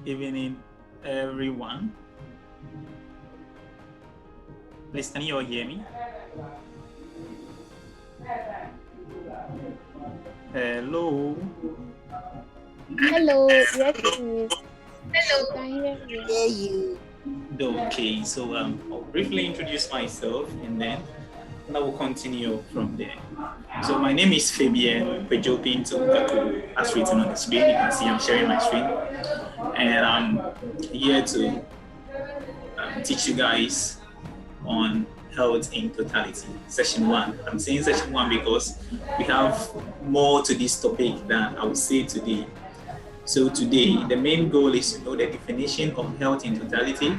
evening, everyone. Please, can you all hear me? Hello. Hello, yes, please. We Hello. can hear you. Hear you. Okay, so I'll briefly introduce myself and then I will continue from there. So my name is Fabian Pejopin Tokaku, as written on the screen. You can see I'm sharing my screen, and I'm here to teach you guys on health in totality, session one. I'm saying session one because we have more to this topic than I would say today. So today, the main goal is to know the definition of health in totality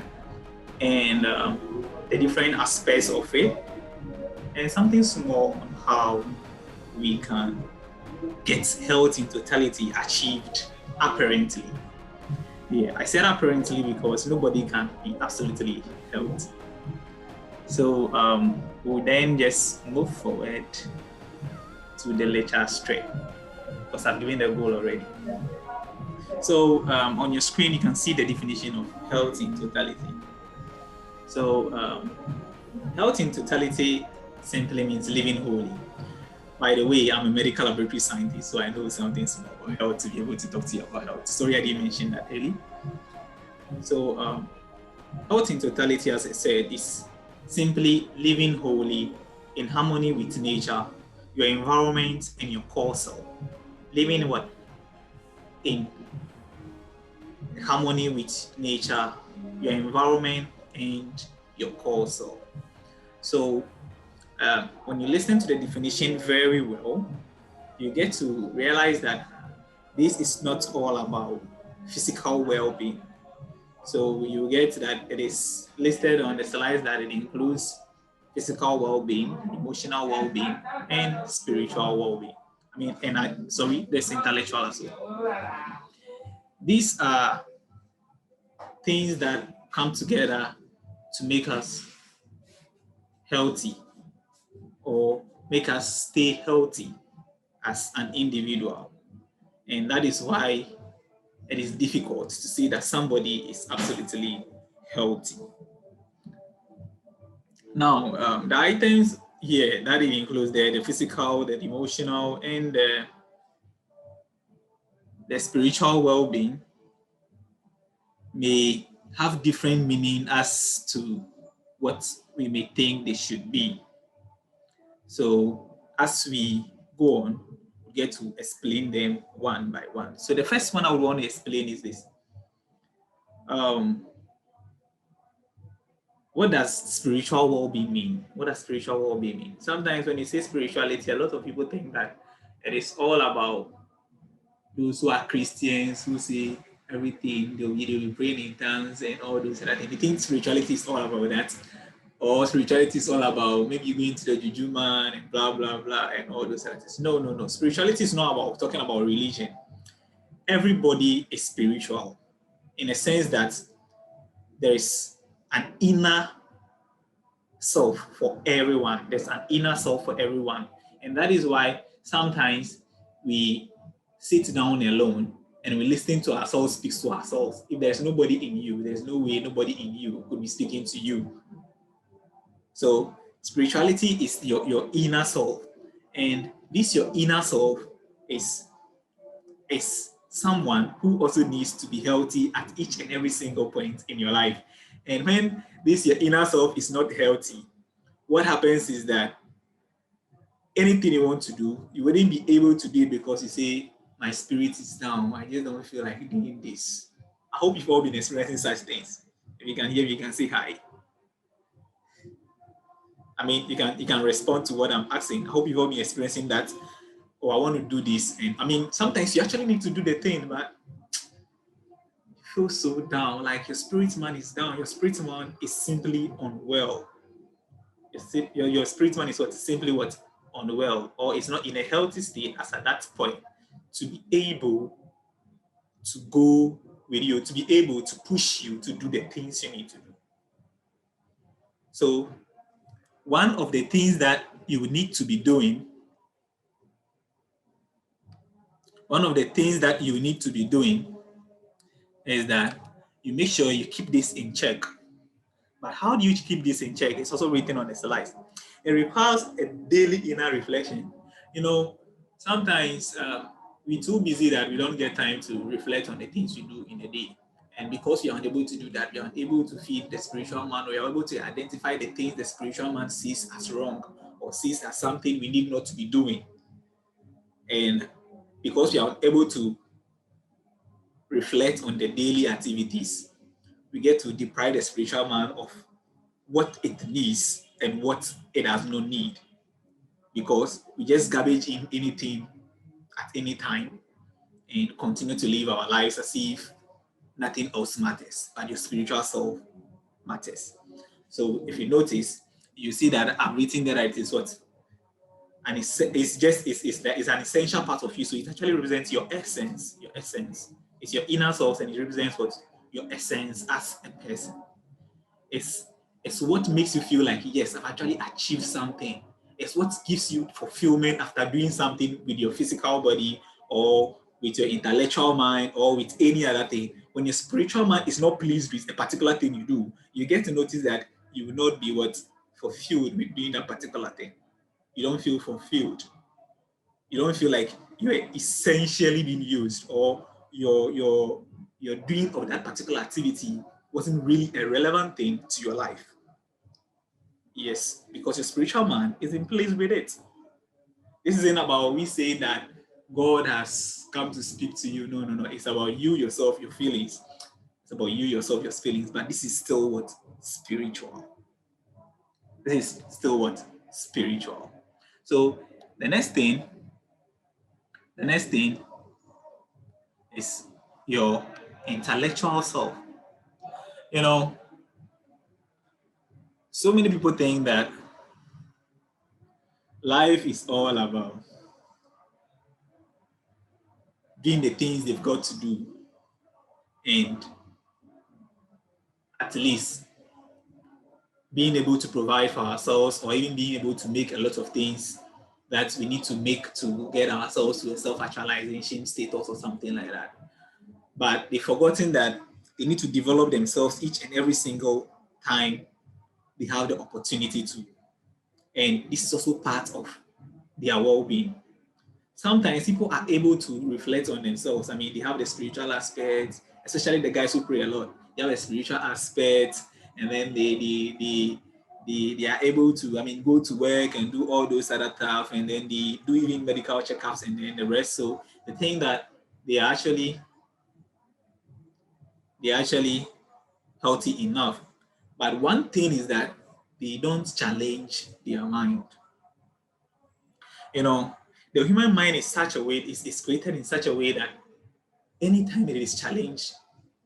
and the different aspects of it, and something small on how we can get health in totality achieved apparently. Yeah, I said apparently because nobody can be absolutely healthy. So we'll then just move forward to the lecture straight because I've given the goal already. So on your screen, you can see the definition of health in totality. So health in totality simply means living wholly. By the way, I'm a medical laboratory scientist, so I know something small about health to be able to talk to you about health. Sorry, I didn't mention that early. So health in totality, as I said, is simply living wholly in harmony with nature, your environment, and your core self. Living what? In harmony with nature, your environment, and your core self. So when you listen to the definition very well, you get to realize that this is not all about physical well-being. So you get that it is listed on the slides that it includes physical well-being, emotional well-being, and spiritual well-being. I mean, and there's intellectual as well. These are things that come together to make us healthy or make us stay healthy as an individual. And that is why it is difficult to say that somebody is absolutely healthy. Now, the items here that it includes the physical, the emotional, and the spiritual well-being may have different meaning as to what we may think they should be. So as we go on, we get to explain them one by one. So the first one I would want to explain is this. What does spiritual well-being mean? What does spiritual well-being mean? Sometimes when you say spirituality, a lot of people think that it is all about those who are Christians who say everything, they'll be praying in tongues and all those other things. They think spirituality is all about that. Or spirituality is all about maybe going to the juju man and blah, blah, blah, and all those other things. No, no, no. Spirituality is not about talking about religion. Everybody is spiritual in a sense that there is an inner self for everyone. There's an inner self for everyone. And that is why sometimes we sit down alone and we listen to ourselves speak to ourselves. If there's nobody in you, there's no way nobody in you could be speaking to you. So spirituality is your inner self. And this your inner self is someone who also needs to be healthy at each and every single point in your life. And when this your inner self is not healthy, what happens is that anything you want to do, you wouldn't be able to do it because you say, my spirit is down. I just don't feel like doing this. I hope you've all been experiencing such things. If you can hear me, you can say hi. I mean, you can respond to what I'm asking. I hope you've all been experiencing that. Oh, I want to do this. And I mean, sometimes you actually need to do the thing, but you feel so down. Like your spirit man is down. Your spirit man is simply unwell. Your spirit man is simply what? Unwell, or is not in a healthy state as at that point to be able to go with you, to be able to push you to do the things you need to do. So one of the things that you need to be doing, is that you make sure you keep this in check. But how do you keep this in check? It's also written on the slides. It requires a daily inner reflection. You know, sometimes we're too busy that we don't get time to reflect on the things we do in a day. And because you're unable to do that, you're unable to feed the spiritual man, or you're able to identify the things the spiritual man sees as wrong or sees as something we need not to be doing. And because you're able to reflect on the daily activities, we get to deprive the spiritual man of what it needs and what it does not need, because we just garbage in anything at any time and continue to live our lives as if nothing else matters but your spiritual self matters. So if you notice, you see that I've written there that it is what, and it's an essential part of you. So it actually represents your essence. Your essence, it's your inner self, and it represents what, your essence as a person. It's it's what makes you feel like, yes, I've actually achieved something. It's what gives you fulfillment after doing something with your physical body, or with your intellectual mind, or with any other thing. When your spiritual mind is not pleased with a particular thing you do, you get to notice that you will not be what, fulfilled with doing that particular thing. You don't feel fulfilled. You don't feel like you're essentially being used, or your doing of that particular activity wasn't really a relevant thing to your life. Yes, because your spiritual man is in place with it. This isn't about we say that God has come to speak to you. No, no, no. It's about you yourself, your feelings. It's about you yourself, your feelings. But this is still what? Spiritual. This is still what? Spiritual. So the next thing, the next thing is your intellectual self. You know, so many people think that life is all about doing the things they've got to do, and at least being able to provide for ourselves, or even being able to make a lot of things that we need to make to get ourselves to a self-actualization status or something like that. But they've forgotten that they need to develop themselves each and every single time they have the opportunity to. And this is also part of their well-being. Sometimes people are able to reflect on themselves. I mean, they have the spiritual aspect, especially the guys who pray a lot. They have a spiritual aspect, and then they are able to, I mean, go to work and do all those other stuff, and then they do even medical checkups and then the rest. So the thing that they are actually healthy enough. But one thing is that they don't challenge their mind. You know, the human mind is such a way, is created in such a way that anytime it is challenged,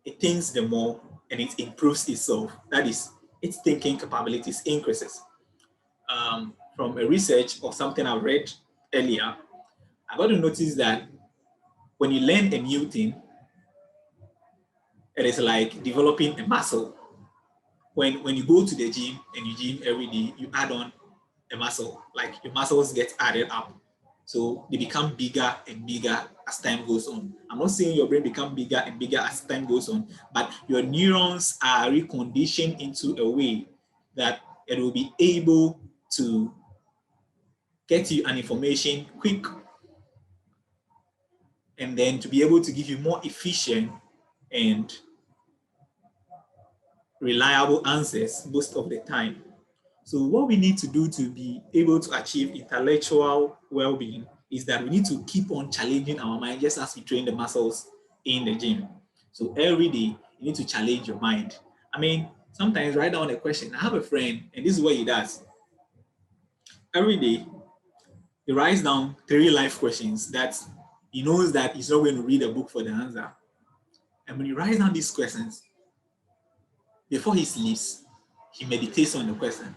it thinks the more and it improves itself. That is, its thinking capabilities increases. From a research or something I read earlier, I got to notice that when you learn a new thing, it is like developing a muscle. When you go to the gym and you gym every day, you add on a muscle, like your muscles get added up. So they become bigger and bigger as time goes on. I'm not saying your brain become bigger and bigger as time goes on, but your neurons are reconditioned into a way that it will be able to get you an information quick, and then to be able to give you more efficient and reliable answers most of the time. So what we need to do to be able to achieve intellectual well-being is that we need to keep on challenging our mind, just as we train the muscles in the gym. So every day you need to challenge your mind. I mean, sometimes write down a question. I have a friend, and this is what he does. Every day he writes down 3 life questions that he knows that he's not going to read a book for the answer. And when he writes down these questions, before he sleeps, he meditates on the question.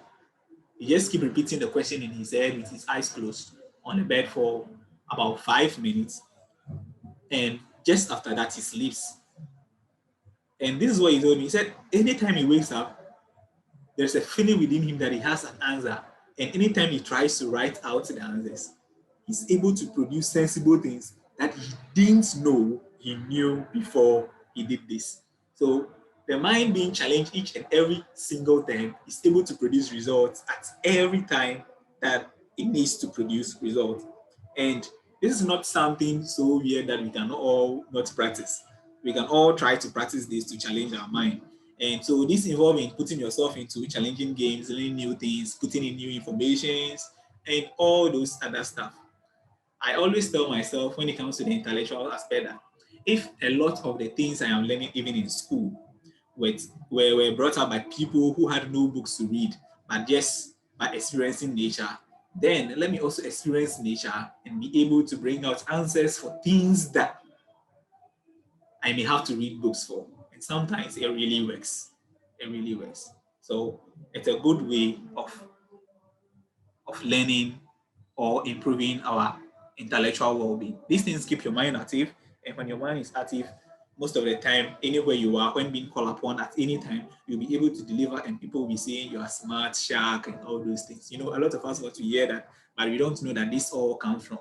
He just keep repeating the question in his head with his eyes closed on the bed for about 5 minutes. And just after that, he sleeps. And this is what he told me. He said, anytime he wakes up, there's a feeling within him that he has an answer. And anytime he tries to write out the answers, he's able to produce sensible things that he didn't know he knew before he did this. So the mind being challenged each and every single time is able to produce results at every time that it needs to produce results. And this is not something so weird that we can all not practice. We can all try to practice this to challenge our mind. And so this involves in putting yourself into challenging games, learning new things, putting in new informations, and all those other stuff. I always tell myself when it comes to the intellectual aspect that if a lot of the things I am learning even in school were brought up by people who had no books to read, but just by experiencing nature, then let me also experience nature and be able to bring out answers for things that I may have to read books for. And sometimes it really works. It really works. So it's a good way of learning or improving our intellectual well-being. These things keep your mind active, and when your mind is active, most of the time, anywhere you are, when being called upon at any time, you'll be able to deliver, and people will be saying you are smart, sharp, and all those things. You know, a lot of us want to hear that, but we don't know that this all comes from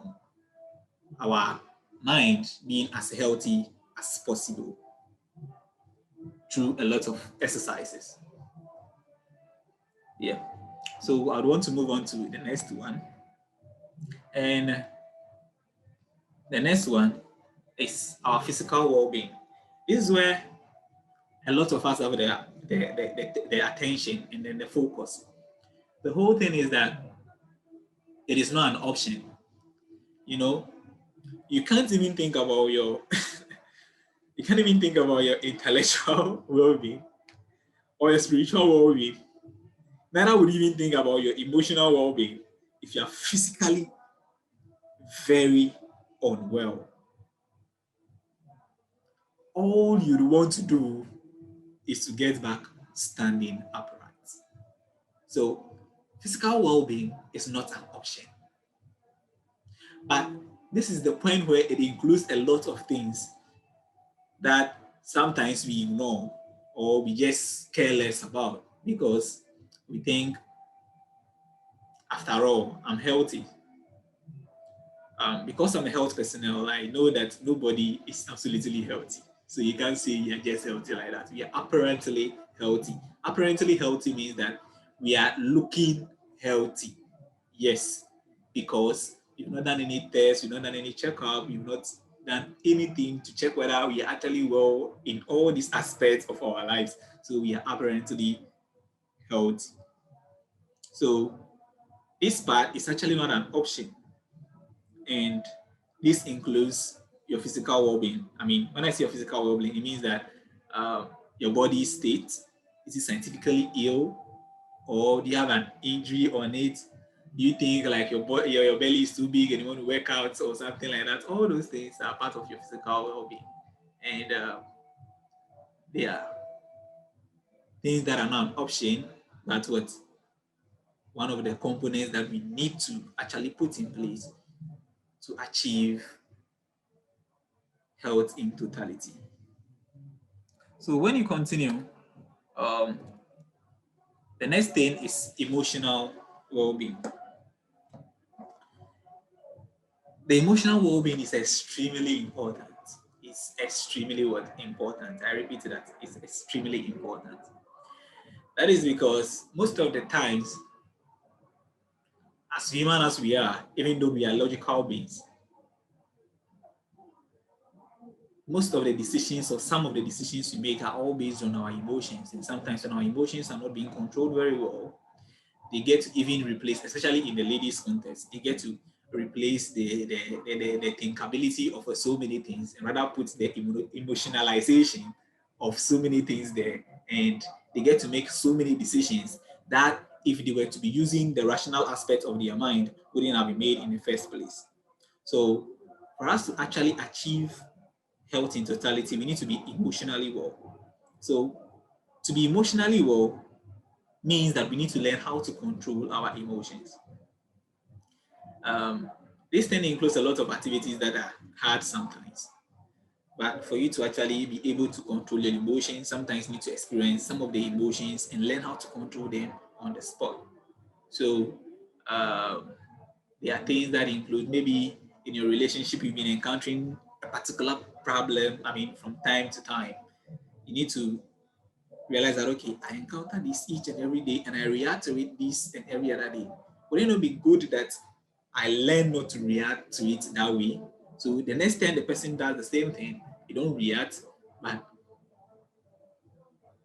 our mind being as healthy as possible through a lot of exercises. Yeah. So I'd want to move on to the next one. And the next one is our physical well-being. This is where a lot of us have their attention and then the focus. The whole thing is that it is not an option. You know, you can't even think about your you can't even think about your intellectual well-being or your spiritual well-being. Neither would you even think about your emotional well-being if you are physically very unwell. All you'd want to do is to get back standing upright. So physical well-being is not an option. But this is the point where it includes a lot of things that sometimes we ignore or we just care less about because we think, after all, I'm healthy. Because I'm a health personnel, I know that nobody is absolutely healthy. So you can't say you're just healthy like that. We are apparently healthy. Apparently healthy means that we are looking healthy. Yes, because you've not done any tests, you've not done any checkup, you've not done anything to check whether we are actually well in all these aspects of our lives. So we are apparently healthy. So this part is actually not an option. And this includes your physical well-being. I mean, when I say your physical well-being, it means that your body state, is it scientifically ill, or do you have an injury on it? Do you think like your belly is too big and you want to work out or something like that? All those things are part of your physical well-being, and they are things that are not an option, but what one of the components that we need to actually put in place to achieve health in totality. So when you continue, um, the next thing is emotional well-being. The emotional well-being is extremely important. It's extremely important. I repeat that, it's extremely important. That is because most of the times, as human as we are, even though we are logical beings, most of the decisions or some of the decisions we make are all based on our emotions. And sometimes when our emotions are not being controlled very well, they get to even replace, especially in the ladies' context, they get to replace the thinkability of so many things and rather put the emotionalization of so many things there. And they get to make so many decisions that if they were to be using the rational aspect of their mind, wouldn't have been made in the first place. So for us to actually achieve health in totality, we need to be emotionally well. So to be emotionally well means that we need to learn how to control our emotions. Um, this thing includes a lot of activities that are hard sometimes. But for you to actually be able to control your emotions, sometimes you need to experience some of the emotions and learn how to control them on the spot. So there are things that include maybe in your relationship you've been encountering a particular problem, from time to time. You need to realize that, okay, I encounter this each and every day and I react to it this and every other day. Would it not be good that I learn not to react to it that way? So the next time the person does the same thing, you don't react, but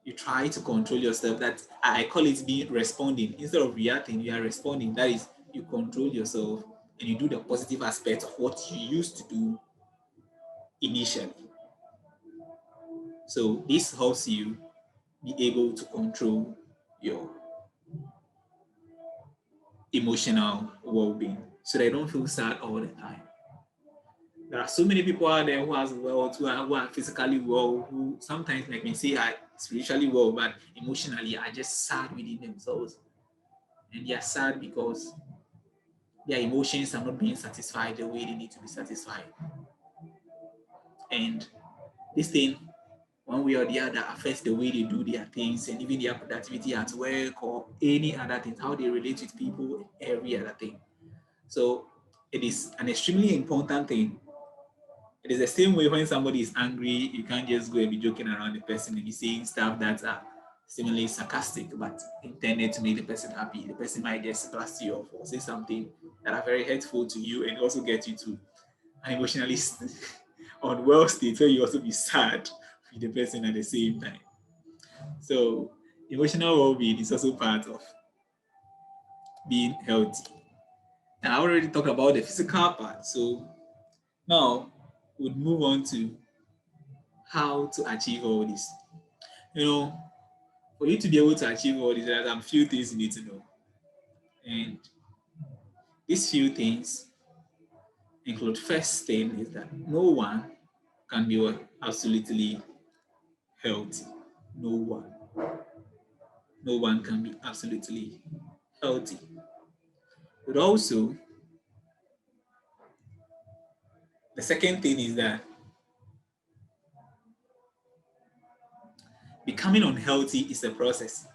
you try to control yourself. That I call it being responding. Instead of reacting, you are responding. That is, you control yourself and you do the positive aspect of what you used to do initially. So this helps you be able to control your emotional well-being so they don't feel sad all the time. There are so many people out there who are well, who are physically well, who sometimes make me say are spiritually well, but emotionally are just sad within themselves. And they are sad because their emotions are not being satisfied the way they need to be satisfied. And this thing, one way or the other, affects the way they do their things and even their productivity at work or any other things, how they relate with people, every other thing. So it is an extremely important thing. It is the same way when somebody is angry, you can't just go and be joking around the person and be saying stuff that are seemingly sarcastic but intended to make the person happy. The person might just blast you off or say something that are very hurtful to you and also get you to an emotionally unwell state where you also be sad with the person at the same time. So emotional well-being is also part of being healthy. And I already talked about the physical part. So now we'll move on to how to achieve all this. You know, for you to be able to achieve all this, there are a few things you need to know. And these few things include, first thing is that no one can be absolutely healthy. No one. No one can be absolutely healthy. But also, the second thing is that becoming unhealthy is a process,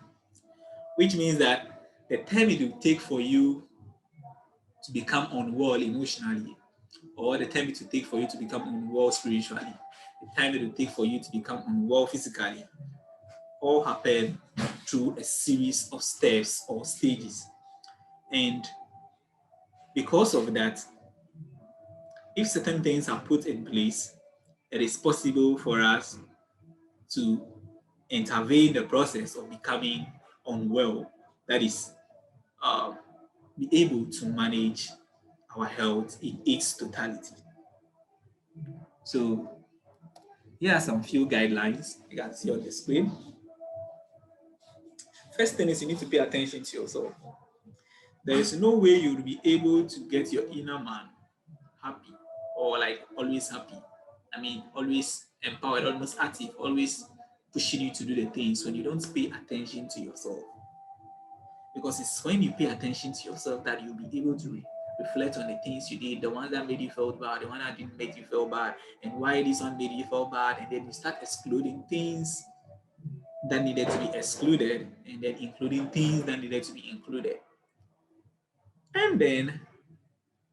which means that the time it will take for you to become unwell emotionally, or the time it will take for you to become unwell spiritually, the time it will take for you to become unwell physically, all happen through a series of steps or stages. And because of that, if certain things are put in place, it is possible for us to intervene the process of becoming unwell. That is, uh, be able to manage our health in its totality. So here are some few guidelines you can see on the screen. First thing is you need to pay attention to yourself. There is no way you'll be able to get your inner man happy or like always happy. Always empowered, almost active, always pushing you to do the things when you don't pay attention to yourself. Because it's when you pay attention to yourself that you'll be able to reflect on the things you did, the ones that made you feel bad, the one that didn't make you feel bad, and why this one made you feel bad, and then you start excluding things that needed to be excluded, and then including things that needed to be included. And then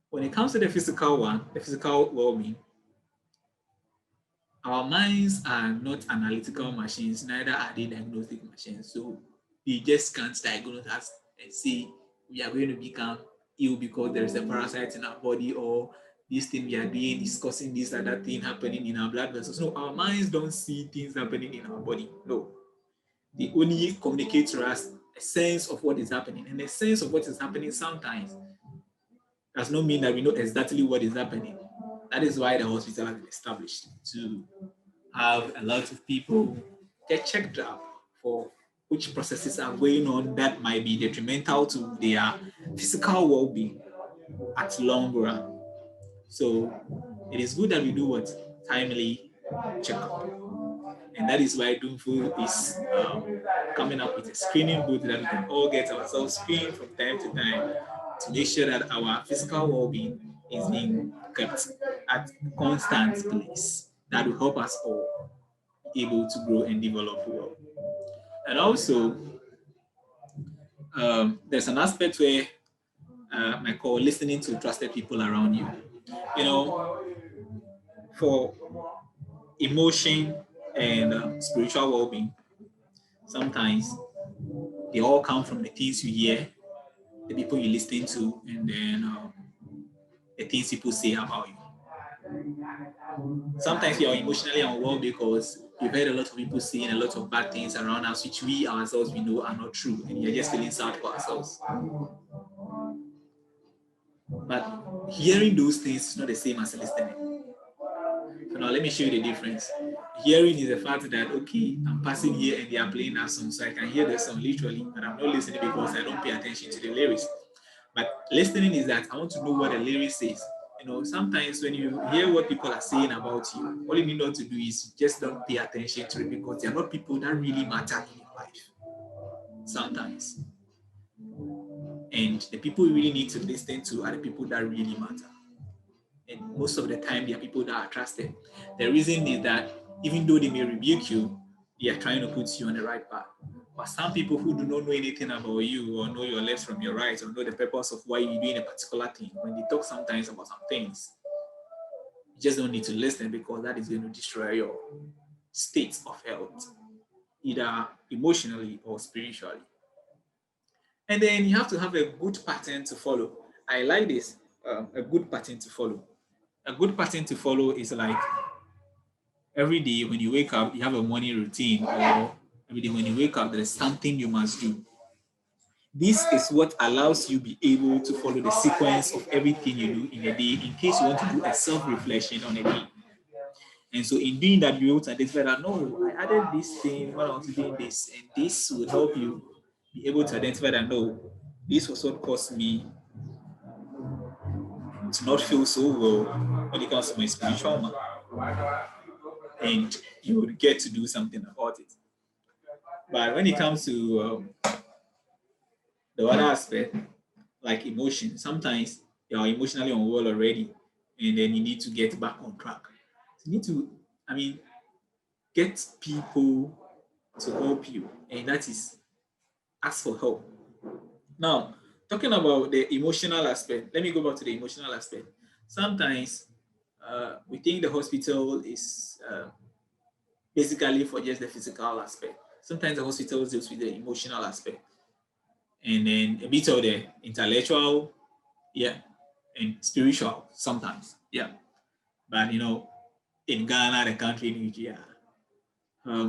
when it comes to the physical one, the physical well-being, our minds are not analytical machines, neither are they diagnostic machines. So they just can't diagnose us and say we are going to become ill because there is a parasite in our body, or this thing we are doing is causing this or that thing happening in our blood vessels. No, our minds don't see things happening in our body. No. They only communicate to us a sense of what is happening. And the sense of what is happening sometimes does not mean that we know exactly what is happening. That is why the hospital has been established to have a lot of people get checked up for which processes are going on that might be detrimental to their physical well-being at long run. So it is good that we do what? Timely checkup. And that is why Doomful is coming up with a screening booth that we can all get ourselves screened from time to time to make sure that our physical well-being is being kept at constant place. That will help us all be able to grow and develop well. And also, there's an aspect where I call listening to trusted people around you. You know, for emotion and spiritual well-being, sometimes they all come from the things you hear, the people you listen to, and then the things people say about you. Sometimes we are emotionally unwell because we've heard a lot of people saying a lot of bad things around us, which we ourselves we know are not true, and you're just feeling sad for ourselves. But hearing those things is not the same as listening. So now let me show you the difference. Hearing is the fact that, okay, I'm passing here and they are playing that song, so I can hear the song literally, but I'm not listening because I don't pay attention to the lyrics. But listening is that I want to know what the lyric says. You know, sometimes when you hear what people are saying about you, all you need not to do is just don't pay attention to it because they're not people that really matter in your life. Sometimes. And the people you really need to listen to are the people that really matter. And most of the time, they are people that are trusted. The reason is that even though they may rebuke you, they are trying to put you on the right path. But some people who do not know anything about you or know your left from your right or know the purpose of why you're doing a particular thing, when they talk sometimes about some things, you just don't need to listen because that is going to destroy your state of health, either emotionally or spiritually. And then you have to have a good pattern to follow. I like this, a good pattern to follow. A good pattern to follow is like every day when you wake up, you have a morning routine, or every day when you wake up, there is something you must do. This is what allows you be able to follow the sequence of everything you do in a day in case you want to do a self-reflection on a day. And so in doing that, you're able to identify that, no, I added this thing when I was doing this, and this will help you be able to identify that, no, this was what caused me to not feel so well when it comes to my spiritual man. And you would get to do something about it. But when it comes to the other aspect, like emotion, sometimes you are emotionally unwell already, and then you need to get back on track. So you need to, I mean, get people to help you, and that is ask for help. Now, talking about the emotional aspect, let me go back to the emotional aspect. Sometimes we think the hospital is basically for just the physical aspect. Sometimes the hospital deals with the emotional aspect and then a bit of the intellectual, yeah, and spiritual sometimes, yeah. But you know, in Ghana, the country in which, yeah,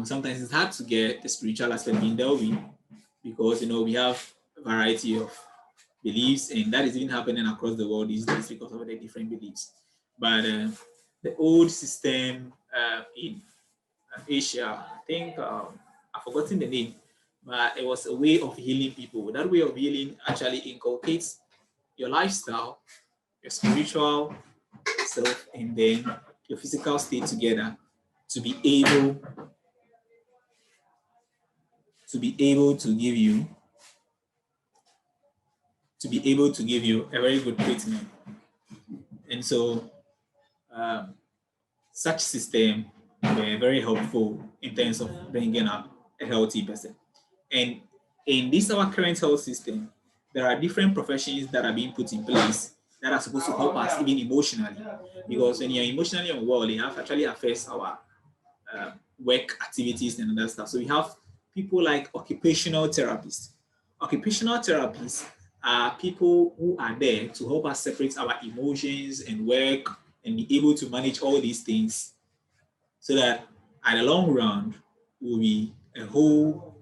sometimes it's hard to get the spiritual aspect being dealt with because you know we have a variety of beliefs, and that is even happening across the world these days because of the different beliefs. But the old system in Asia, I think I've forgotten the name, but it was a way of healing people. That way of healing actually inculcates your lifestyle, your spiritual self, and then your physical state together to be able to give you a very good treatment. And so such system were very helpful in terms of bringing up a healthy person. And in this our current health system, there are different professions that are being put in place that are supposed to help us even emotionally. Because when you're emotionally unwell, it actually affects our work activities and other stuff. So we have people like occupational therapists. Occupational therapists are people who are there to help us separate our emotions and work and be able to manage all these things so that at the long run, we'll be a whole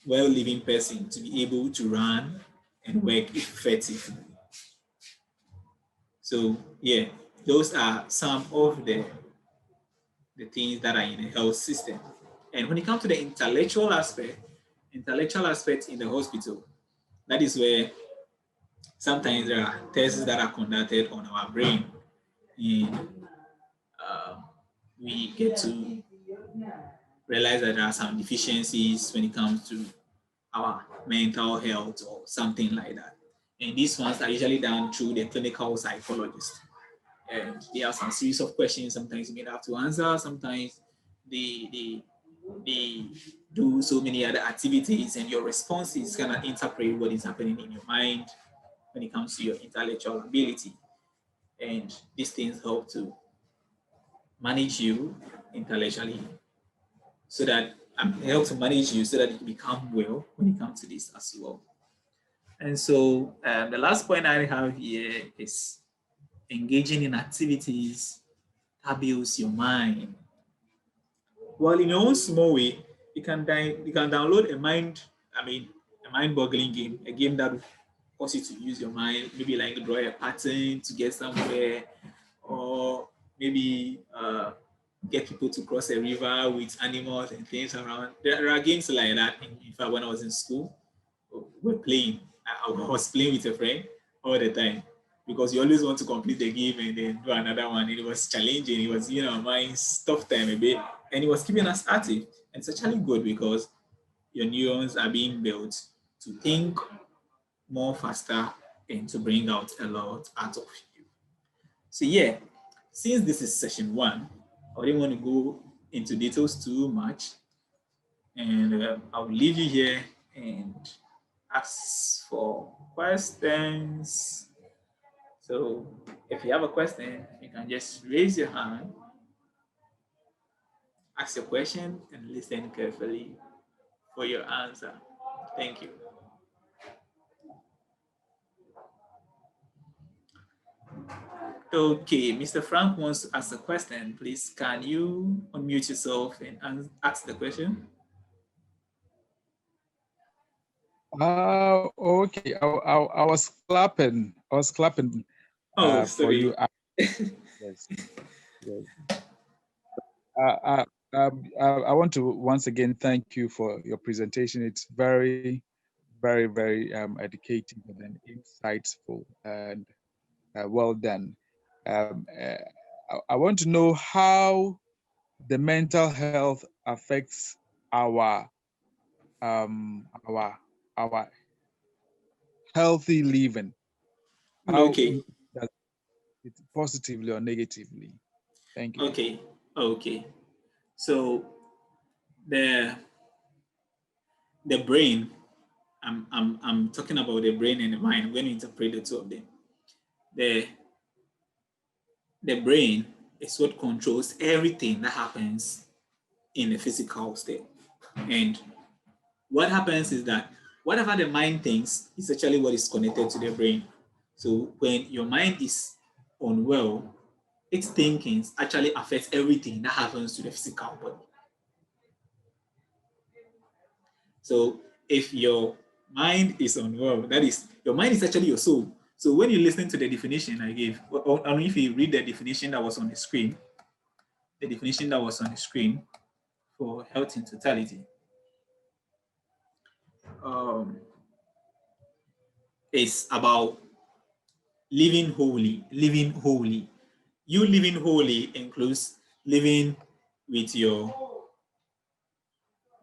well-living person to be able to run and work effectively. So yeah, those are some of the things that are in the health system. And when it comes to the intellectual aspect in the hospital, that is where sometimes there are tests that are conducted on our brain, and we get to realize that there are some deficiencies when it comes to our mental health or something like that. And these ones are usually done through the clinical psychologist. And they have some series of questions. Sometimes you may have to answer. Sometimes they do so many other activities, and your responses kind of interpret what is happening in your mind when it comes to your intellectual ability. And these things help to manage you intellectually, so that help to manage you so that you become well when it comes to this as well. And so the last point I have here is engaging in activities that builds your mind. Well, in your own small way, you can download a mind-boggling game, a game that will cause you to use your mind, maybe like draw a pattern to get somewhere, or maybe get people to cross a river with animals and things around. There are games like that. In fact, when I was in school, we're playing. I was playing with a friend all the time because you always want to complete the game and then do another one. And it was challenging. It was, our minds tough time a bit, and it was keeping us active. And it's actually good because your neurons are being built to think more faster and to bring out a lot out of you. So yeah, since this is session one, I didn't want to go into details too much, and I'll leave you here and ask for questions. So if you have a question, you can just raise your hand, ask your question, and listen carefully for your answer. Thank you. Okay, Mr. Frank wants to ask a question. Please, can you unmute yourself and ask the question? Okay. I was clapping. I was clapping Oh, for you. sorry. Yes. Yes. I want to once again thank you for your presentation. It's very, very, very educative and insightful and well done. I want to know how the mental health affects our our healthy living. How Okay. does it positively or negatively? Thank you. Okay. Okay. So the the brain, I'm talking about the brain and the mind. I'm going to interpret the two of them. The the brain is what controls everything that happens in the physical state. And what happens is that whatever the mind thinks is actually what is connected to the brain. So when your mind is unwell, its thinking actually affects everything that happens to the physical body. So if your mind is unwell, that is, your mind is actually your soul. So when you listen to the definition I gave, or if you read the definition that was on the screen, the definition that was on the screen for health in totality, um, is about living holy, living holy. You living holy includes living with your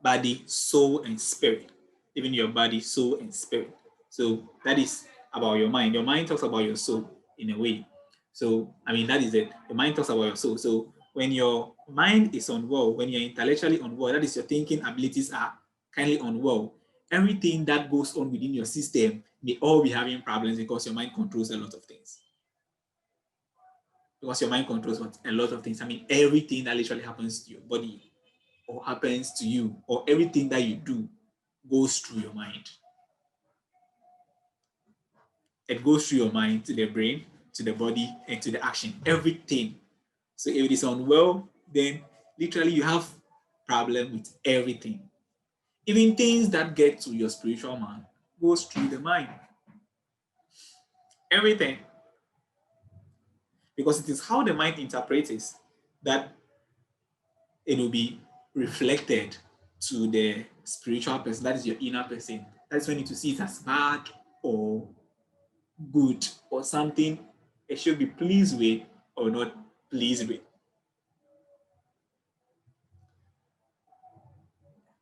body, soul, and spirit. Even your body, soul, and spirit. So that is about your mind. Your mind talks about your soul in a way. So, that is it. The mind talks about your soul. So when your mind is unwell, when you're intellectually unwell, that is your thinking abilities are kindly unwell. Everything that goes on within your system may all be having problems because your mind controls a lot of things. Because your mind controls a lot of things. Everything that literally happens to your body or happens to you, or everything that you do goes through your mind. It goes through your mind to the brain, to the body, and to the action. Everything. So if it is unwell, then literally you have problem with everything. Even things that get to your spiritual man goes through the mind. Everything. Because it is how the mind interprets it that it will be reflected to the spiritual person. That is your inner person. That's when you need to see it as bad or good or something it should be pleased with or not pleased with.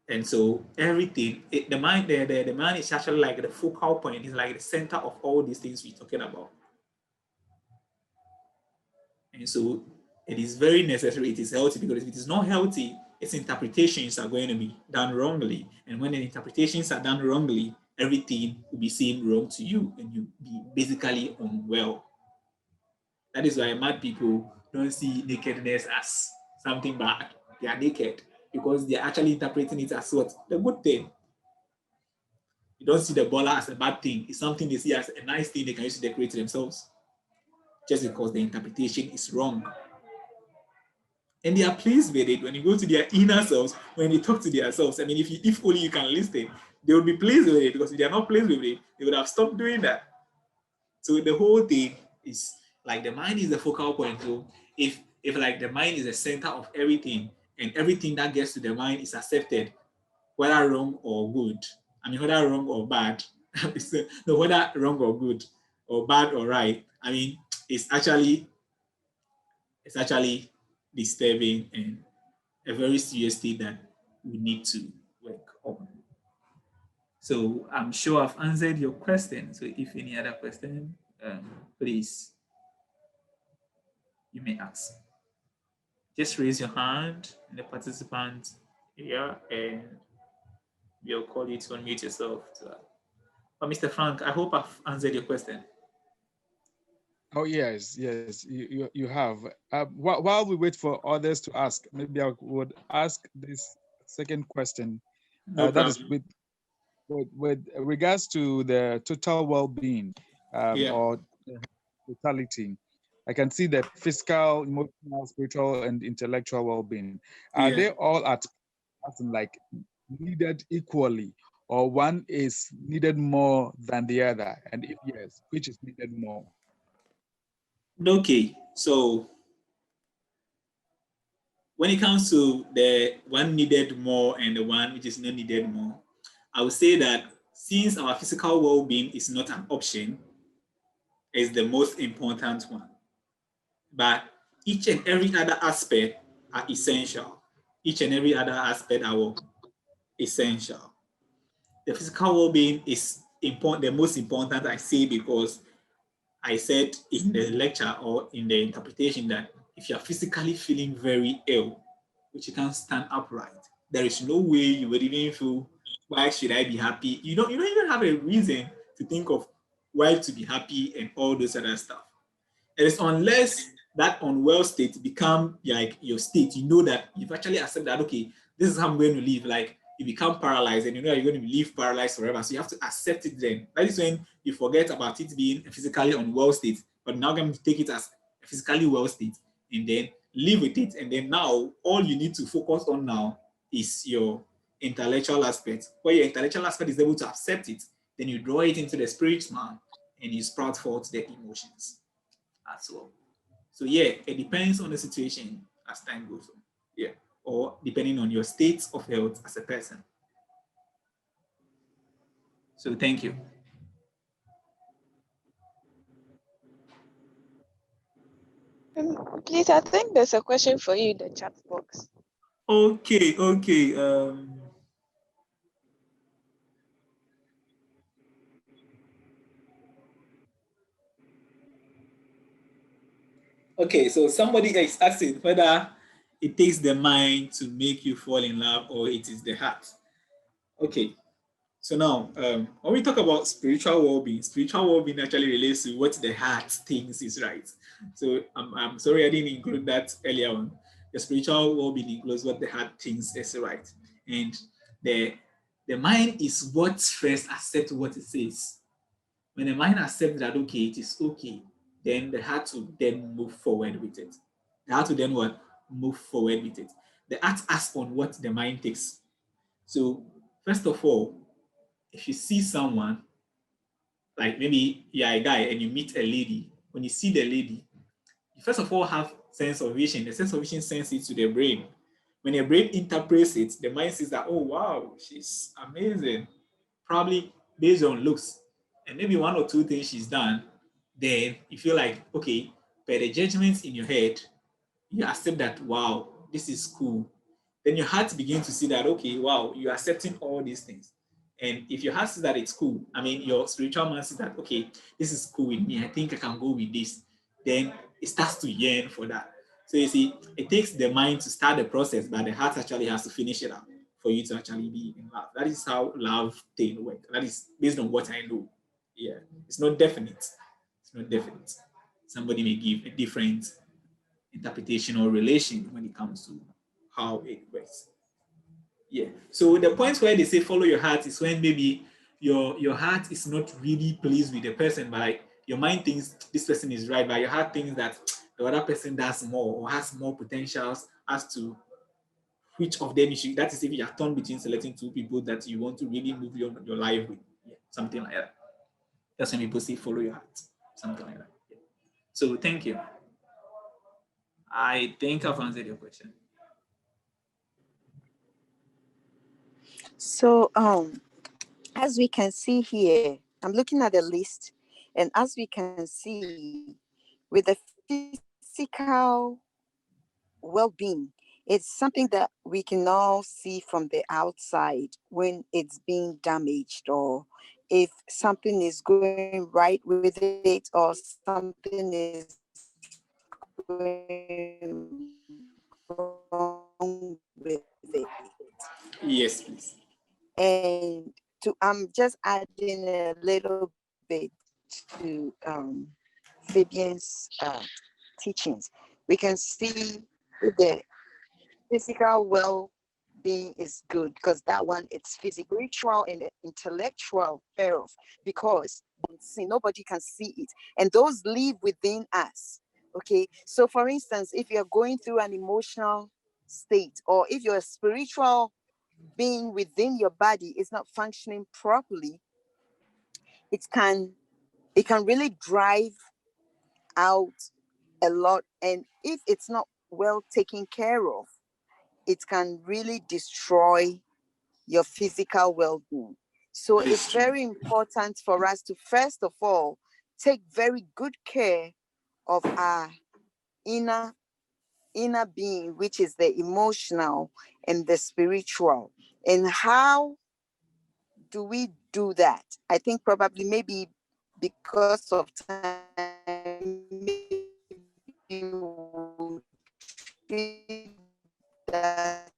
And so everything, the mind, the mind is actually like the focal point, it's like the center of all these things we're talking about. And so it is very necessary, it is healthy, because if it is not healthy, its interpretations are going to be done wrongly. And when the interpretations are done wrongly, everything will be seen wrong to you and you'll be basically unwell. That is why mad people don't see nakedness as something bad. They are naked because they are actually interpreting it as what? The good thing. You don't see the baller as a bad thing. It's something they see as a nice thing they can use to decorate themselves just because the interpretation is wrong. And they are pleased with it when you go to their inner selves, when they talk to themselves. I mean, if only you can listen, they would be pleased with it, because if they are not pleased with it, they would have stopped doing that. So the whole thing is like the mind is the focal point. So if like the mind is the center of everything, and everything that gets to the mind is accepted, whether wrong or good. I mean, whether wrong or bad. No, whether wrong or good, or bad or right. I mean, it's actually disturbing and a very serious thing that we need to work on. So I'm sure I've answered your question. So if any other question, please, you may ask. Just raise your hand in the participant area, and we'll call you to unmute yourself. But Mr. Frank, I hope I've answered your question. Oh yes, yes, you have. While we wait for others to ask, maybe I would ask this second question. No That is problem. with regards to the total well-being, Yeah. or totality. I can see that physical, emotional, spiritual, and intellectual well-being. Are Yeah. they all at like needed equally, or one is needed more than the other? And if yes, which is needed more? Okay. So when it comes to the one needed more and the one which is not needed more, I would say that since our physical well-being is not an option, is the most important one. But each and every other aspect are essential. Each and every other aspect are essential. The physical well-being is important, the most important, I say, because I said in the lecture or in the interpretation that if you're physically feeling very ill, which you can't stand upright, there is no way you would even feel, why should I be happy? You don't even have a reason to think of why to be happy and all those other stuff. It is unless that unwell state become like your state, you know that you've actually accepted that, okay, this is how I'm going to live. Like you become paralyzed and you know you're going to live paralyzed forever. So you have to accept it then. That is when you forget about it being a physically unwell state, but now going to take it as a physically well state and then live with it. And then now all you need to focus on now is your intellectual aspect. Where your intellectual aspect is able to accept it, then you draw it into the spirit man and you sprout forth the emotions as well. So yeah, it depends on the situation as time goes on. Yeah. Or depending on your state of health as a person. So thank you. Please, I think there's a question for you in the chat box. Okay, okay. Okay, so somebody is asking whether it takes the mind to make you fall in love or it is the heart. Okay, so now when we talk about spiritual well-being actually relates to what the heart thinks is right. So I'm sorry I didn't include that earlier on. The spiritual well-being includes what the heart thinks is right. And the the mind is what first accepts what it says. When the mind accepts that okay, it is okay, then the heart will then move forward with it. The heart will then what? Move forward with it. The heart acts on what the mind takes. So first of all, if you see someone, like maybe you're a guy and you meet a lady, when you see the lady, you first of all have sense of vision. The sense of vision sends it to the brain. When the brain interprets it, the mind says that, oh wow, she's amazing. Probably based on looks and maybe one or two things she's done, then you feel like, okay, by the judgments in your head, you accept that, wow, this is cool. Then your heart begins to see that, okay, wow, you're accepting all these things. And if your heart says that it's cool, I mean, your spiritual man says that, okay, this is cool with me. I think I can go with this. Then it starts to yearn for that. So you see, it takes the mind to start the process, but the heart actually has to finish it up for you to actually be in love. That is how love thing works. That is based on what I know. Yeah, it's not definite. It's not definite. Somebody may give a different interpretation or relation when it comes to how it works. Yeah. So the points where they say follow your heart is when maybe your heart is not really pleased with the person, but like your mind thinks this person is right, but your heart thinks that the other person does more or has more potentials as to which of them you should. That is if you are torn between selecting two people that you want to really move your life with. Yeah, something like that. That's when people say follow your heart. Something like that. Yeah. So thank you. I think I've answered your question. So, as we can see here, I'm looking at the list, and as we can see, with the physical well-being, it's something that we can all see from the outside when it's being damaged, or if something is going right with it, or something is going wrong with it. Yes, please. And I'm just adding a little bit to Fabian's teachings. We can see the physical well-being is good, because that one, it's physical, spiritual, and intellectual thereof, because see, nobody can see it, and those live within us. Okay, so for instance, if you're going through an emotional state, or if your spiritual being within your body is not functioning properly, it can really drive out a lot, and if it's not well taken care of, it can really destroy your physical well-being. So That is it's true. very important for us to first of all take very good care of our inner being, which is the emotional and the spiritual. And how do we do that? I think probably maybe because of time, maybe we'll treat that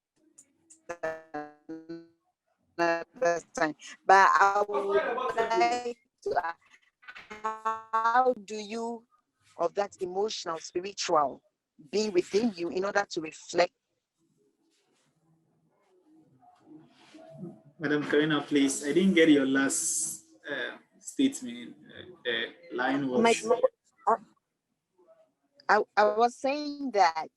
another time. But I would like to ask, how do you of that emotional, spiritual being within you in order to reflect? Madam Karina, please. I didn't get your last statement. The line My, was. I was saying that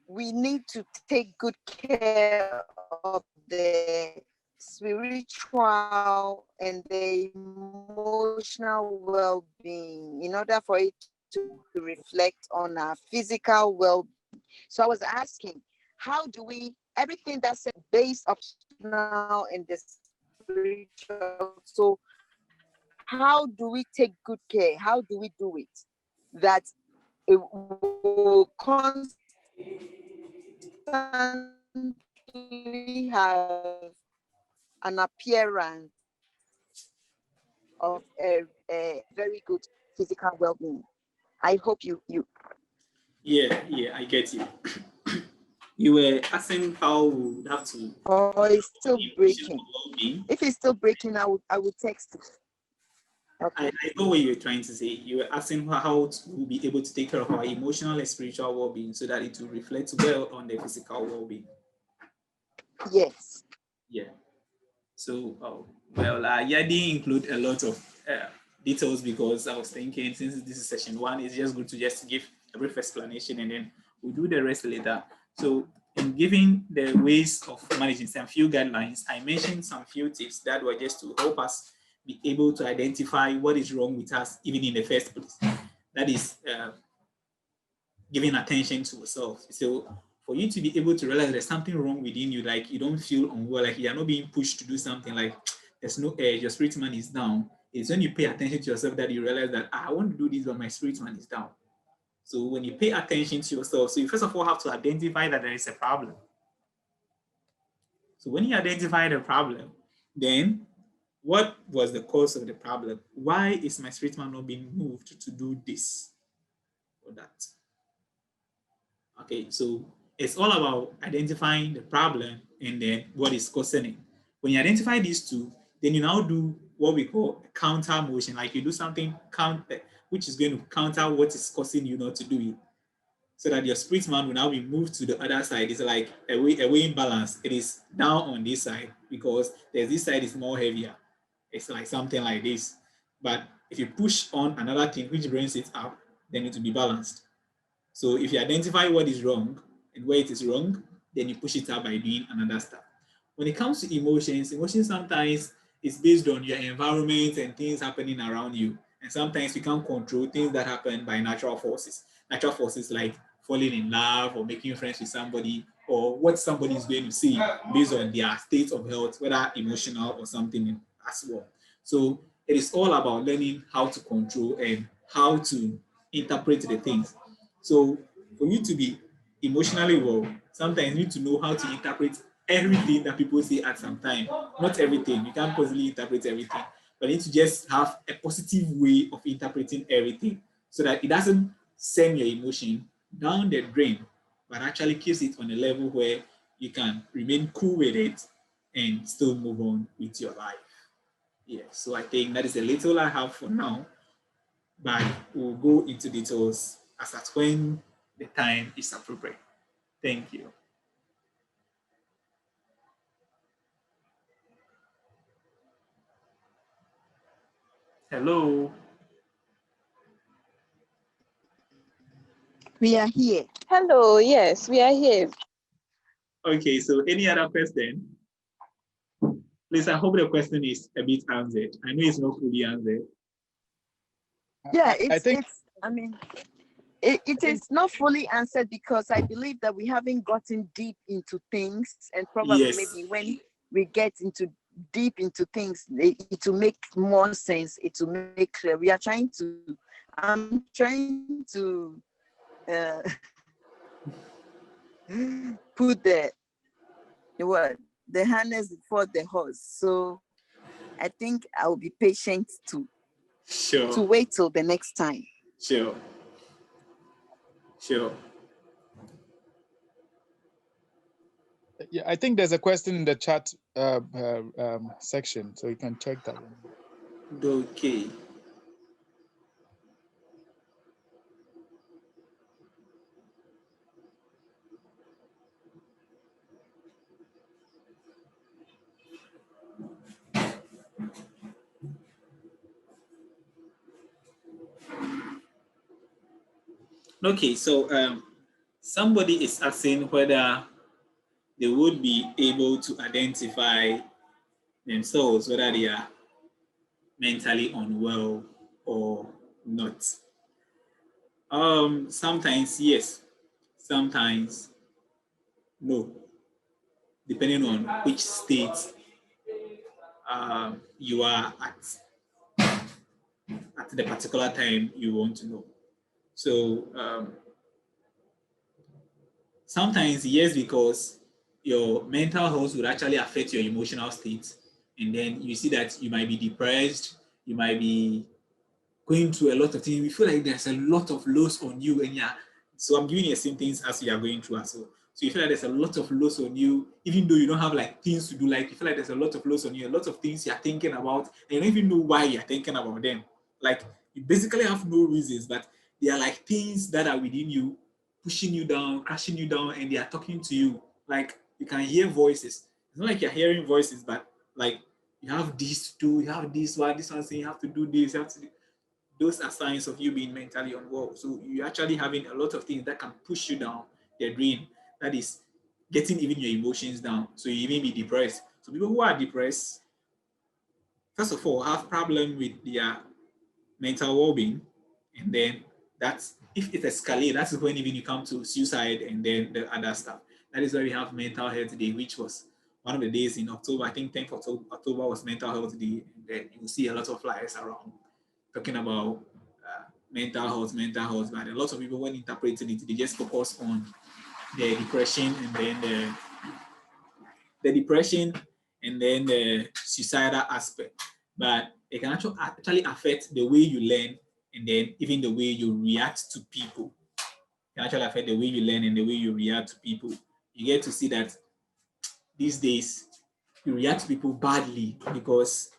we need to take good care of the spiritual and the emotional well-being in order for it to reflect on our physical well-being. So I was asking, how do we, everything that's a base of now and the spiritual, so how do we take good care? How do we do it that it will constantly have an appearance of a very good physical well-being? I hope you. Yeah, I get you. You were asking how we would have to Oh, it's still improve breaking. well-being. If it's still breaking, I would text it. Okay. I know what you're trying to say. You were asking how to be able to take care of our emotional and spiritual well-being so that it will reflect well on the physical well-being. Yes. Yeah. So, yeah, didn't include a lot of details because I was thinking since this is session one, it's just good to just give a brief explanation and then we'll do the rest later. So, in giving the ways of managing some few guidelines, I mentioned some few tips that were just to help us be able to identify what is wrong with us, even in the first place. That is giving attention to yourself. So for you to be able to realize there's something wrong within you, like you don't feel unwell, like you're not being pushed to do something, like there's no your spirit man is down. It's when you pay attention to yourself that you realize that I want to do this, but my spirit man is down. So when you pay attention to yourself, so you first of all have to identify that there is a problem. So when you identify the problem, then what was the cause of the problem? Why is my spirit man not being moved to do this or that? Okay, so it's all about identifying the problem and then what is causing it. When you identify these two, then you now do what we call counter motion, like you do something counter, which is going to counter what is causing you not to do it. so that your spirit man will now be moved to the other side. It's like a weighing balance. It is down on this side because there's this side is more heavier. It's like something like this. But if you push on another thing which brings it up, then it will be balanced. So if you identify what is wrong and where it is wrong, then you push it up by doing another step. When it comes to emotions, emotions sometimes is based on your environment and things happening around you. And sometimes you can't control things that happen by natural forces. Natural forces like falling in love or making friends with somebody or what somebody is going to say based on their state of health, whether emotional or something as well. So it is all about learning how to control and how to interpret the things. So for you to be emotionally well, sometimes you need to know how to interpret everything that people say at some time. Not everything. You can't possibly interpret everything. But you need to just have a positive way of interpreting everything so that it doesn't send your emotion down the drain, but actually keeps it on a level where you can remain cool with it and still move on with your life. Yeah, so I think that is a little I have for now, but we'll go into details as at when the time is appropriate. Thank you. Hello. We are here. Hello, yes, we are here. Okay, so any other question? Please, I hope the question is a bit answered. I know it's not fully answered. Yeah, I think it is not fully answered because I believe that we haven't gotten deep into things, and probably Yes. maybe when we get into deep into things, it will make more sense. It will make clear. I'm trying to put the harness before the horse. So I think I will be patient to Sure. wait till the next time. Sure. Sure. yeah, I think there's a question in the chat section, so you can check that one. Okay. Okay, so somebody is asking whether they would be able to identify themselves, whether they are mentally unwell or not. Sometimes yes, sometimes no, depending on which state you are at the particular time you want to know. So sometimes yes, because your mental health would actually affect your emotional state, and then you see that you might be depressed, you might be going through a lot of things. We feel like there's a lot of loss on you, and yeah. So I'm giving you the same things as you are going through as well. So you feel like there's a lot of loss on you, even though you don't have like things to do. Like you feel like there's a lot of loss on you, a lot of things you're thinking about, and you don't even know why you're thinking about them. Like you basically have no reasons, but they are like things that are within you, pushing you down, crashing you down, and they are talking to you. Like you can hear voices. It's not like you're hearing voices, but like you have this to do, you have this one saying you have to do this, you have to do. Those are signs of you being mentally unwell. So you're actually having a lot of things that can push you down the drain. That is getting even your emotions down. So you even be depressed. So people who are depressed, first of all, have problem with their mental well-being, and then that's if it escalates, that's when even you come to suicide and then the other stuff. That is why we have Mental Health Day, which was one of the days in October. I think 10th October was Mental Health Day, and then you will see a lot of flyers around talking about mental health. But a lot of people, when interpreting it, they just focus on the depression and then the depression and then the suicidal aspect. But it can actually affect the way you learn and then even the way you react to people. It can actually affect the way you learn and the way you react to people. You get to see that these days you react to people badly because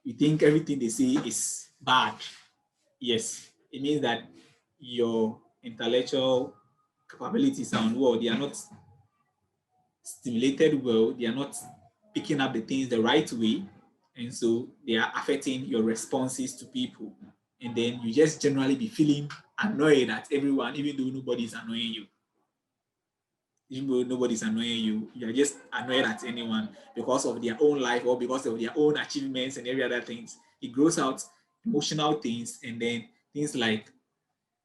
you think everything they say is bad. Yes, it means that your intellectual capabilities are well, they are not stimulated well, they are not picking up the things the right way, and so they are affecting your responses to people. And then you just generally be feeling annoyed at everyone, even though nobody's annoying you. Even though nobody's annoying you, you are just annoyed at anyone because of their own life or because of their own achievements and every other things. It grows out emotional things, and then things like,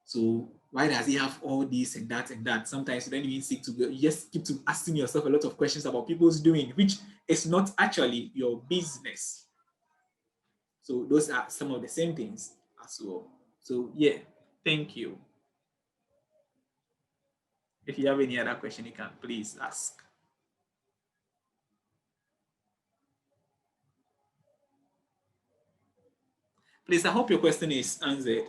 so why does he have all this and that and that? Sometimes you don't even seek to go, you just keep to asking yourself a lot of questions about people's doing, which is not actually your business. So those are some of the same things as well. So yeah, thank you. If you have any other question, you can please ask. Please, I hope your question is answered.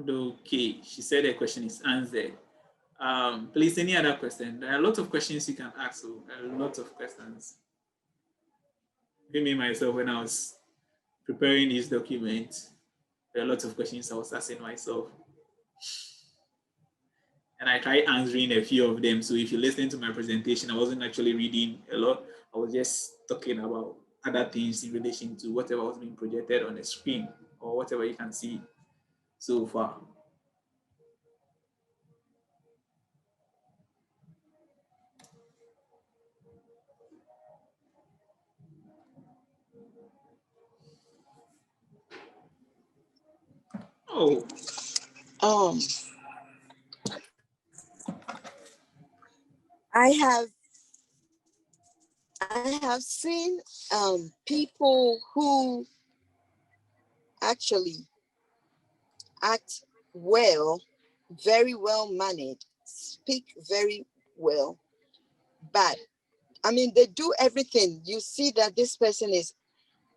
Okay, she said the question is answered. Please, any other question? There are a lot of questions you can ask. So a lot of questions. Even me myself, when I was preparing this document, there are a lot of questions I was asking myself. And I tried answering a few of them. So if you listen to my presentation, I wasn't actually reading a lot. I was just talking about other things in relation to whatever was being projected on the screen or whatever you can see so far. Oh, Um, I have seen people who actually act well, very well mannered, speak very well, but I mean they do everything. You see that this person is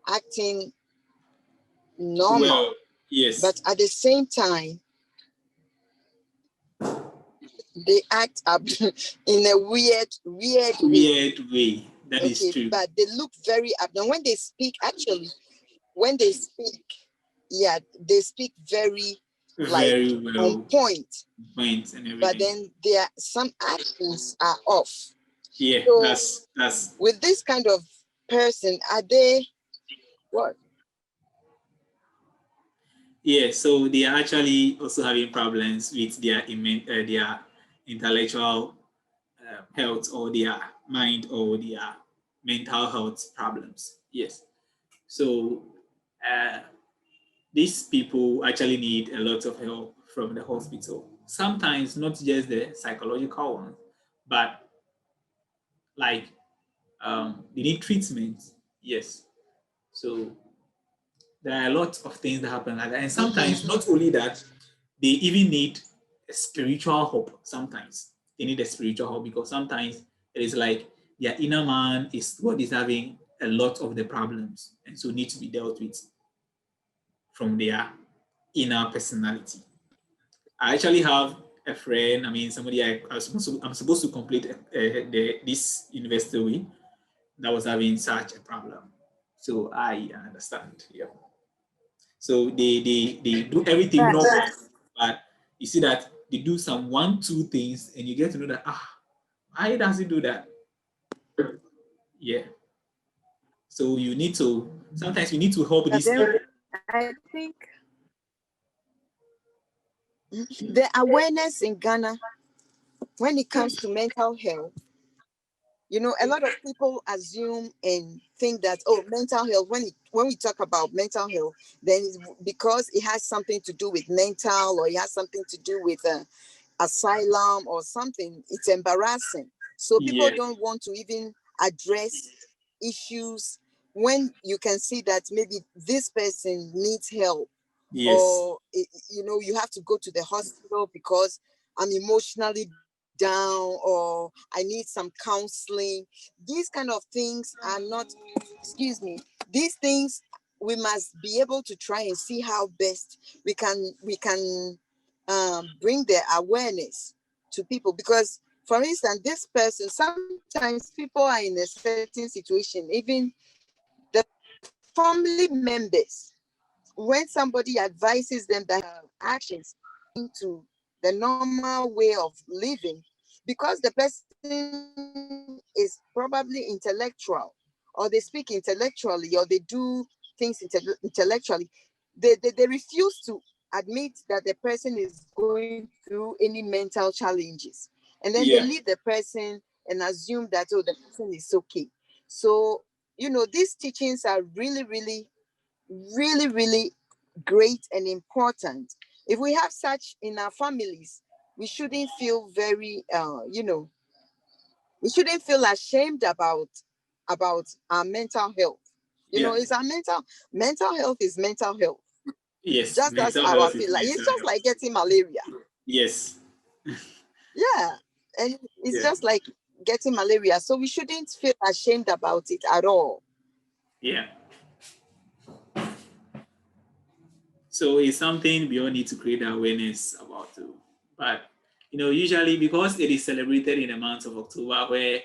acting normal, well, but yes. at the same time they act up in a weird way. Weird way. That is Okay, true. but they look very up. Now when they speak, actually, when they speak, yeah, they speak very like Very on well. point. Points and But everything. then there some actions are off. Yeah, So that's with this kind of person, are they what? yeah. So they are actually also having problems with their intellectual health or their mind or their mental health problems. Yes. So uh, these people actually need a lot of help from the hospital. Sometimes not just the psychological one, but like they need treatment. Yes. So there are a lot of things that happen like that. And sometimes not only that, they even need a spiritual hope. Sometimes they need a spiritual hope because sometimes it is like their inner man is what is having a lot of the problems and so need to be dealt with from their inner personality. I actually have a friend, I mean, somebody I'm supposed to complete this university with that was having such a problem. So I understand. Yeah. So they do everything But normal, but you see that they do some 1, 2 things, and you get to know that why does he do that? Yeah. So you need to sometimes you need to help but these then people. I think The awareness in Ghana when it comes to mental health, you know, a lot of people assume and think that mental health. When we talk about mental health, then it's because it has something to do with mental or it has something to do with asylum or something. It's embarrassing. So people Yeah. don't want to even address issues when you can see that maybe this person needs help Yes. or you know you have to go to the hospital because I'm emotionally down or I need some counseling. These kind of things are not, excuse me, these things we must be able to try and see how best we can bring the awareness to people because For instance, this person, sometimes people are in a certain situation, even the family members, when somebody advises them that actions into the normal way of living, because the person is probably intellectual, or they speak intellectually, or they do things intellectually, they refuse to admit that the person is going through any mental challenges. And then they Yeah. leave the person and assume that, oh, the person is okay. So, these teachings are really, really, really, really great and important. If we have such in our families, we shouldn't feel very, we shouldn't feel ashamed about our mental health. Yeah. It's our mental health is mental health. Yes. Just as Mental our health is feel like it's mental just health. like getting malaria. Yes. Yeah, and it's Yeah. just like getting malaria. So we shouldn't feel ashamed about it at all. Yeah. So it's something we all need to create awareness about too. But usually because it is celebrated in the month of October, where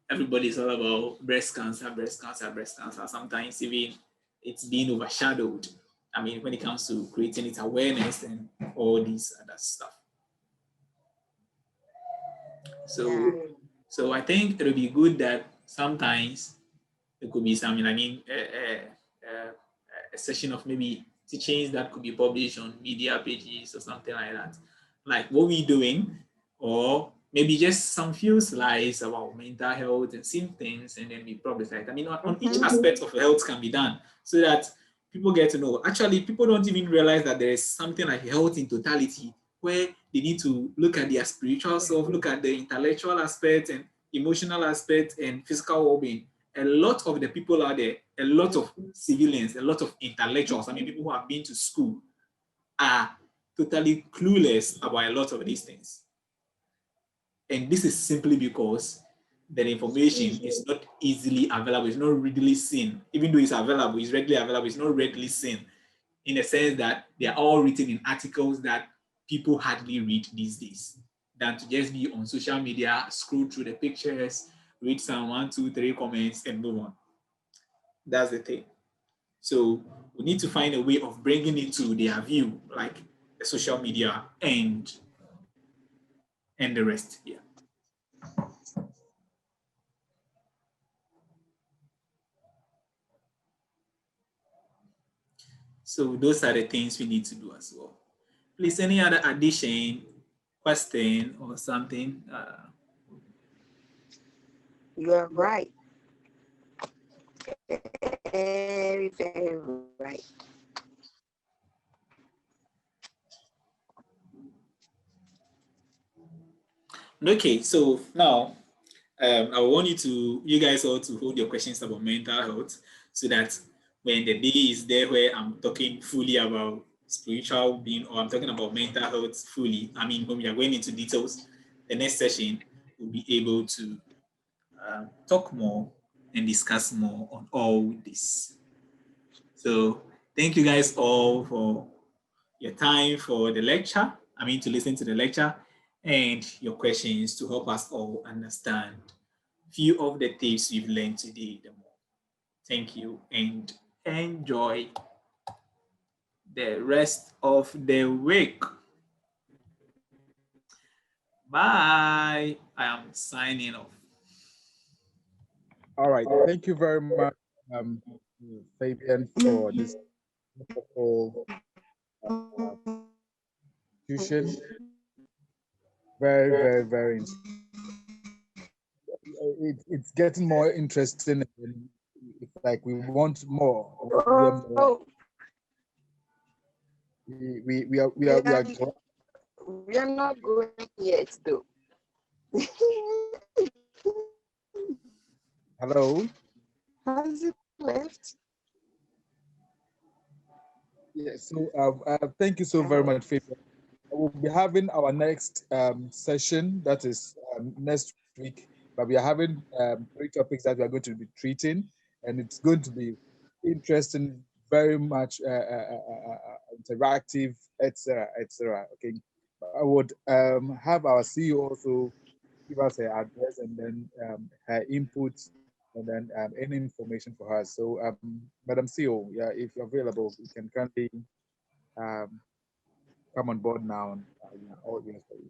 everybody is all about breast cancer, breast cancer, breast cancer. Sometimes even it's being overshadowed. I mean, when it comes to creating its awareness and all these other stuff. Yeah. So I think it would be good that sometimes it could be something. I mean, a session of maybe teachings that could be published on media pages or something like that, like what we're doing, or maybe just some few slides about mental health and symptoms, and then we publicize. I mean, on each aspect of health can be done so that people get to know. Actually, people don't even realize that there is something like health in totality, where they need to look at their spiritual self, look at the intellectual aspect and emotional aspect and physical well-being. A lot of the people out there, a lot of civilians, a lot of intellectuals, I mean, people who have been to school are totally clueless about a lot of these things. And this is simply because the information is not easily available, it's not readily seen. Even though it's available, it's readily available, it's not readily seen, in the sense that they are all written in articles that people hardly read these days, than to just be on social media, scroll through the pictures, read some 1, 2, 3 comments, and move on. That's the thing. So we need to find a way of bringing it to their view, like the social media and the rest. Yeah. So those are the things we need to do as well. Please, any other addition, question, or something? You're right. Very, very right. Okay, so now I want you guys all to hold your questions about mental health, so that when the day is there where I'm talking fully about spiritual being, or I'm talking about mental health fully, I mean, when we are going into details, the next session we'll be able to talk more and discuss more on all this. So thank you guys all for your time for the lecture. I mean, to listen to the lecture and your questions to help us all understand few of the tips we've learned today the more. Thank you and enjoy the rest of the week. Bye. I am signing off. All right. Thank you very much, Fabian, for this wonderful uh, institution. Very, very, very interesting. It's getting more interesting. It's like we want more. We want to hear more. Oh, we are not going yet, though. Hello. Has it left? Yeah. So thank you so very much, Fabian. We'll be having our next session, that is next week, but we are having 3 topics that we are going to be treating, and it's going to be interesting, very much interactive, etc., etc. Okay, I would have our CEO also give us her address and then her inputs and then any information for her. So, Madam CEO, yeah, if you're available, you can kindly um, come on board now. Yeah, all ears for you.